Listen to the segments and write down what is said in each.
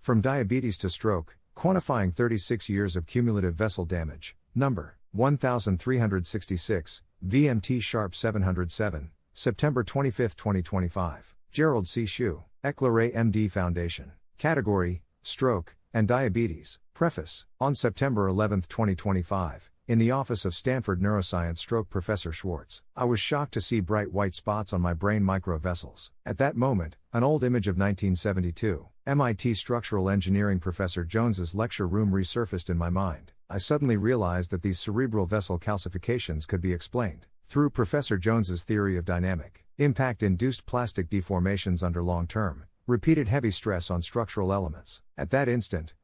From Diabetes to Stroke, Quantifying 36 Years of Cumulative Vessel Damage, number 1366, VMT Sharp 707, September 25, 2025. Gerald C. EclaireMD Foundation. Category: Stroke and Diabetes. Preface. On September 11, 2025, in the office of Stanford neuroscience stroke professor Schwartz, I was shocked to see bright white spots on my brain microvessels. At that moment, an old image of 1972, MIT structural engineering professor Jones's lecture room resurfaced in my mind. I suddenly realized that these cerebral vessel calcifications could be explained through Professor Jones's theory of dynamic impact-induced plastic deformations under long-term, repeated heavy stress on structural elements. At that instant,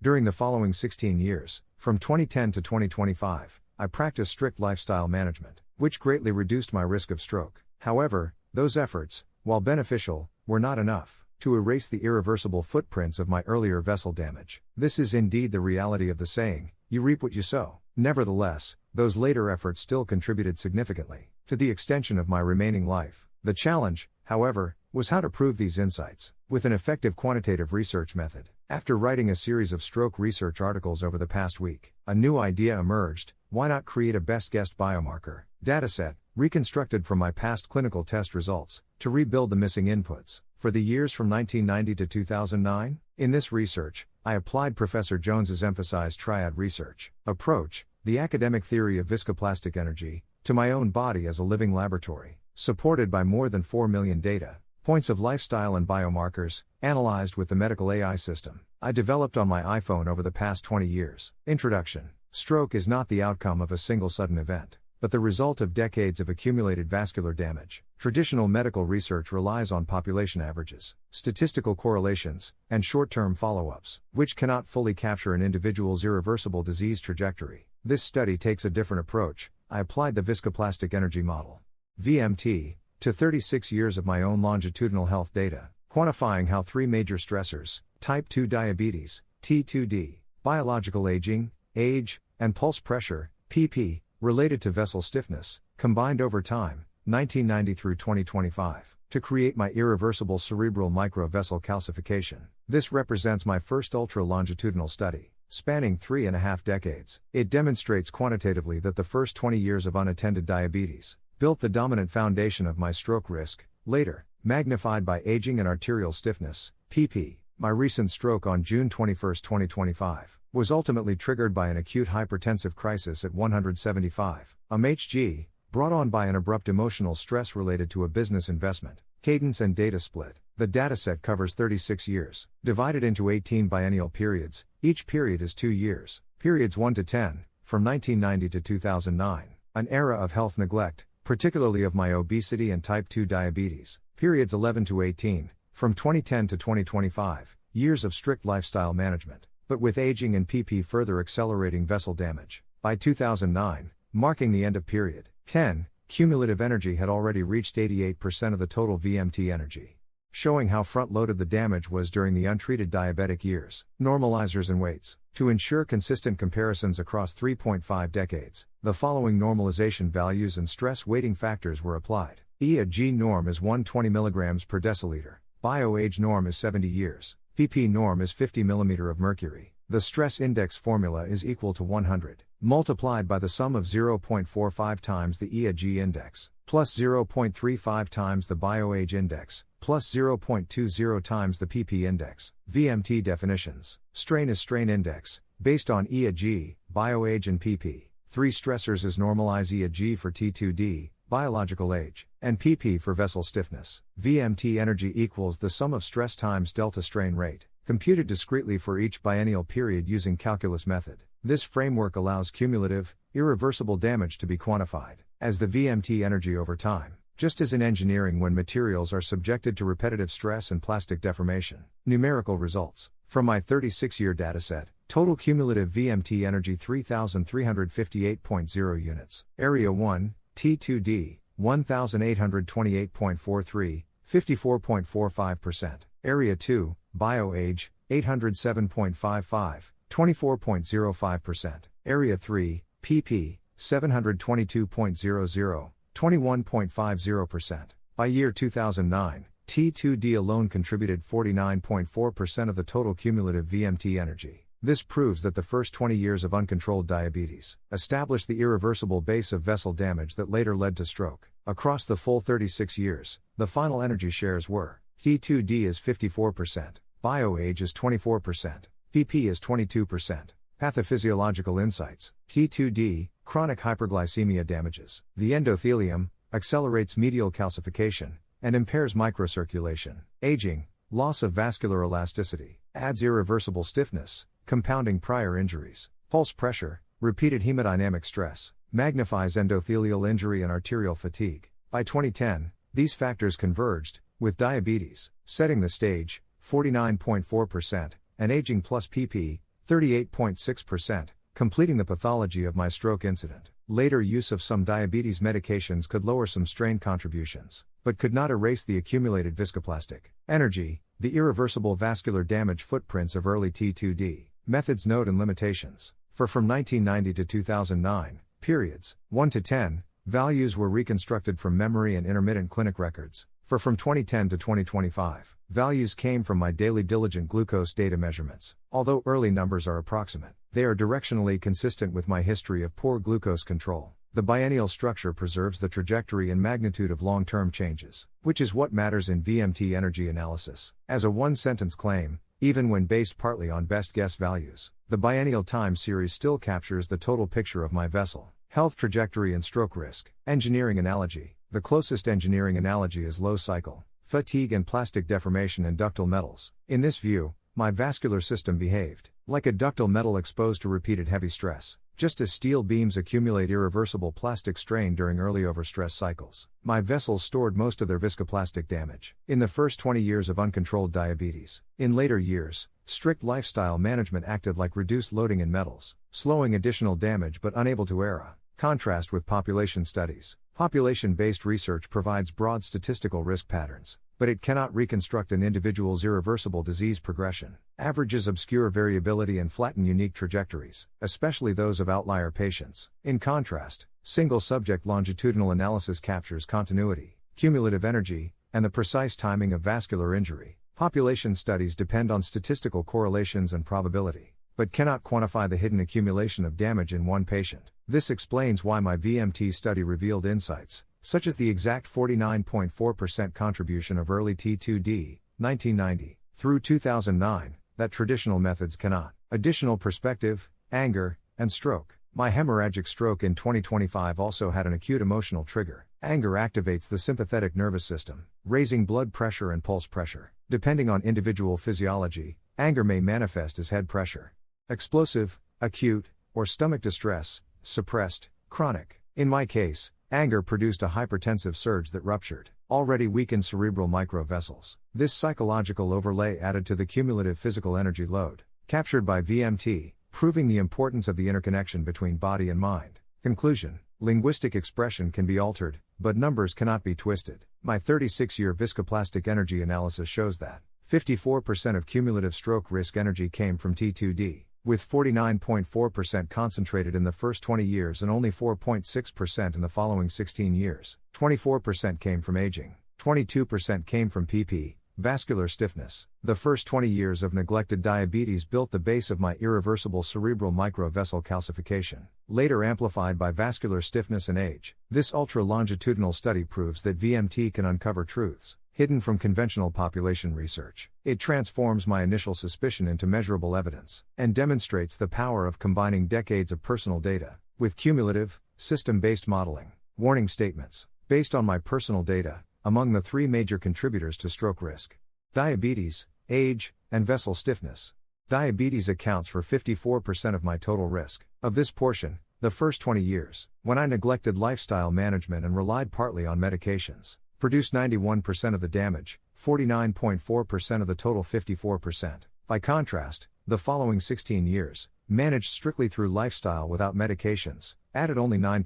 during the following 16 years, from 2010 to 2025, I practiced strict lifestyle management, which greatly reduced my risk of stroke. However, those efforts, while beneficial, were not enough to erase the irreversible footprints of my earlier vessel damage. This is indeed the reality of the saying, you reap what you sow. Nevertheless, those later efforts still contributed significantly to the extension of my remaining life. The challenge, however, was how to prove these insights with an effective quantitative research method. After writing a series of stroke research articles over the past week, a new idea emerged: why not create a best guess biomarker dataset, reconstructed from my past clinical test results, to rebuild the missing inputs for the years from 1990 to 2009? In this research, I applied Professor Jones's emphasized triad research approach, the academic theory of viscoplastic energy, to my own body as a living laboratory, supported by more than 4 million data points of lifestyle and biomarkers, analyzed with the medical AI system I developed on my iPhone over the past 20 years. Introduction. Stroke is not the outcome of a single sudden event, but the result of decades of accumulated vascular damage. Traditional medical research relies on population averages, statistical correlations, and short-term follow-ups, which cannot fully capture an individual's irreversible disease trajectory. This study takes a different approach. I applied the Viscoplastic Energy Model, VMT, to 36 years of my own longitudinal health data, quantifying how three major stressors, type 2 diabetes, T2D, biological aging, age, and pulse pressure, PP, related to vessel stiffness, combined over time, 1990 through 2025, to create my irreversible cerebral microvessel calcification. This represents my first ultra-longitudinal study, spanning 3.5 decades. It demonstrates quantitatively that the first 20 years of unattended diabetes built the dominant foundation of my stroke risk, later magnified by aging and arterial stiffness, PP. My recent stroke on June 21, 2025, was ultimately triggered by an acute hypertensive crisis at 175 mHg, brought on by an abrupt emotional stress related to a business investment. Cadence and data split. The dataset covers 36 years, divided into 18 biennial periods. Each period is 2 years. Periods 1 to 10, from 1990 to 2009, an era of health neglect, particularly of my obesity and type 2 diabetes. Periods 11 to 18, from 2010 to 2025, years of strict lifestyle management, but with aging and PP further accelerating vessel damage. By 2009, marking the end of period 10, cumulative energy had already reached 88% of the total VMT energy, showing how front-loaded the damage was during the untreated diabetic years. Normalizers and weights. To ensure consistent comparisons across 3.5 decades, the following normalization values and stress weighting factors were applied. EAG norm is 120 mg per deciliter. Bioage norm is 70 years. PP norm is 50 mm of mercury. The stress index formula is equal to 100, multiplied by the sum of 0.45 times the EAG index, plus 0.35 times the bioage index, plus 0.20 times the PP index. VMT definitions. Strain is strain index, based on EAG, bioage and PP. 3 stressors is normalize EAG for T2D, biological age, and PP for vessel stiffness. VMT energy equals the sum of stress times delta strain rate, computed discretely for each biennial period using calculus method. This framework allows cumulative, irreversible damage to be quantified as the VMT energy over time, just as in engineering when materials are subjected to repetitive stress and plastic deformation. Numerical results. From my 36-year dataset, total cumulative VMT energy 3,358.0 units. Area 1, T2D, 1,828.43, 54.45%. Area 2, bioage, 807.55, 24.05%. Area 3, PP, 722.00, 21.50%. By year 2009, T2D alone contributed 49.4% of the total cumulative VMT energy. This proves that the first 20 years of uncontrolled diabetes established the irreversible base of vessel damage that later led to stroke. Across the full 36 years, the final energy shares were: T2D is 54%, bioage is 24%, PP is 22%. Pathophysiological insights: T2D, chronic hyperglycemia damages the endothelium, accelerates medial calcification, and impairs microcirculation. Aging, loss of vascular elasticity, adds irreversible stiffness, compounding prior injuries. Pulse pressure, repeated hemodynamic stress, magnifies endothelial injury and arterial fatigue. By 2010, these factors converged, with diabetes setting the stage, 49.4%, and aging plus PP, 38.6%, completing the pathology of my stroke incident. Later use of some diabetes medications could lower some strain contributions, but could not erase the accumulated viscoplastic energy, the irreversible vascular damage footprints of early T2D. Methods note and limitations. From 1990 to 2009, periods 1 to 10, values were reconstructed from memory and intermittent clinic records. From 2010 to 2025, values came from my daily diligent glucose data measurements. Although early numbers are approximate, they are directionally consistent with my history of poor glucose control. The biennial structure preserves the trajectory and magnitude of long-term changes, which is what matters in VMT energy analysis. As a one-sentence claim, even when based partly on best guess values, the biennial time series still captures the total picture of my vessel health trajectory and stroke risk. Engineering analogy. The closest engineering analogy is low cycle, fatigue and plastic deformation in ductile metals. In this view, my vascular system behaved like a ductile metal exposed to repeated heavy stress. Just as steel beams accumulate irreversible plastic strain during early overstress cycles, my vessels stored most of their viscoplastic damage in the first 20 years of uncontrolled diabetes. In later years, strict lifestyle management acted like reduced loading in metals, slowing additional damage but unable to error. Contrast with population studies. Population-based research provides broad statistical risk patterns, but it cannot reconstruct an individual's irreversible disease progression. Averages obscure variability and flatten unique trajectories, especially those of outlier patients. In contrast, single-subject longitudinal analysis captures continuity, cumulative energy, and the precise timing of vascular injury. Population studies depend on statistical correlations and probability, but cannot quantify the hidden accumulation of damage in one patient. This explains why my VMT study revealed insights, such as the exact 49.4% contribution of early T2D, 1990, through 2009, that traditional methods cannot. Additional perspective, anger, and stroke. My hemorrhagic stroke in 2025 also had an acute emotional trigger. Anger activates the sympathetic nervous system, raising blood pressure and pulse pressure. Depending on individual physiology, anger may manifest as head pressure, explosive, acute, or stomach distress, suppressed, chronic. In my case, anger produced a hypertensive surge that ruptured already weakened cerebral microvessels. This psychological overlay added to the cumulative physical energy load captured by VMT, proving the importance of the interconnection between body and mind. Conclusion: linguistic expression can be altered, but numbers cannot be twisted. My 36-year viscoplastic energy analysis shows that 54% of cumulative stroke risk energy came from T2D, with 49.4% concentrated in the first 20 years and only 4.6% in the following 16 years. 24% came from aging, 22% came from PP, vascular stiffness. The first 20 years of neglected diabetes built the base of my irreversible cerebral microvessel calcification, later amplified by vascular stiffness and age. This ultra-longitudinal study proves that VMT can uncover truths hidden from conventional population research. It transforms my initial suspicion into measurable evidence, and demonstrates the power of combining decades of personal data with cumulative, system-based modeling. Warning statements. Based on my personal data, among the three major contributors to stroke risk: diabetes, age, and vessel stiffness. Diabetes accounts for 54% of my total risk. Of this portion, the first 20 years, when I neglected lifestyle management and relied partly on medications, produced 91% of the damage, 49.4% of the total 54%. By contrast, the following 16 years, managed strictly through lifestyle without medications, added only 9%.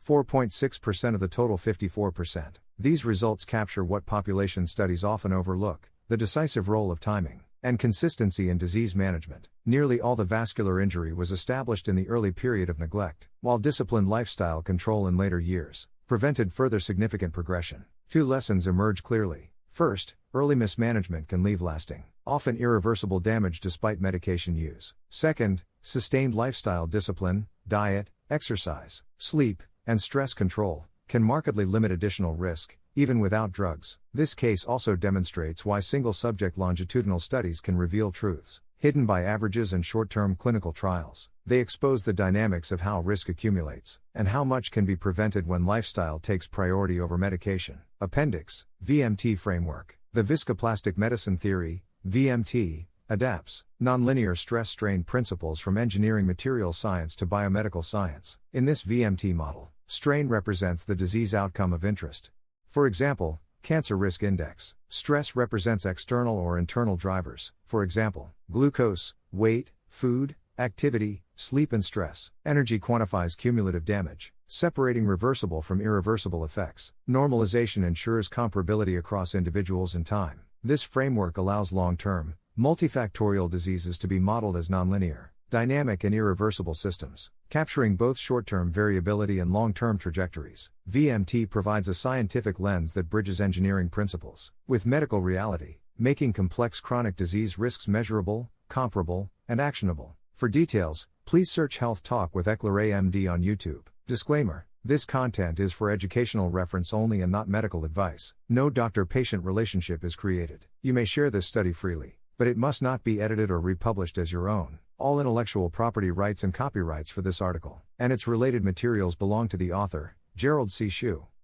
4.6% of the total 54%. These results capture what population studies often overlook: the decisive role of timing and consistency in disease management. Nearly all the vascular injury was established in the early period of neglect, while disciplined lifestyle control in later years prevented further significant progression. Two lessons emerge clearly. First, early mismanagement can leave lasting, often irreversible damage despite medication use. Second, sustained lifestyle discipline, diet, exercise, sleep, and stress control can markedly limit additional risk, even without drugs. This case also demonstrates why single-subject longitudinal studies can reveal truths hidden by averages and short-term clinical trials. They expose the dynamics of how risk accumulates, and how much can be prevented when lifestyle takes priority over medication. Appendix, VMT Framework. The Viscoplastic Medicine Theory, VMT, adapts nonlinear stress-strain principles from engineering materials science to biomedical science. In this VMT model, strain represents the disease outcome of interest. For example, cancer risk index. Stress represents external or internal drivers, for example, glucose, weight, food, activity, sleep and stress. Energy quantifies cumulative damage, separating reversible from irreversible effects. Normalization ensures comparability across individuals and time. This framework allows long-term, multifactorial diseases to be modeled as nonlinear, dynamic and irreversible systems, capturing both short-term variability and long-term trajectories. VMT provides a scientific lens that bridges engineering principles with medical reality, making complex chronic disease risks measurable, comparable, and actionable. For details, please search Health Talk with EclaireMD on YouTube. Disclaimer: this content is for educational reference only and not medical advice. No doctor-patient relationship is created. You may share this study freely, but it must not be edited or republished as your own. All intellectual property rights and copyrights for this article and its related materials belong to the author, Gerald C.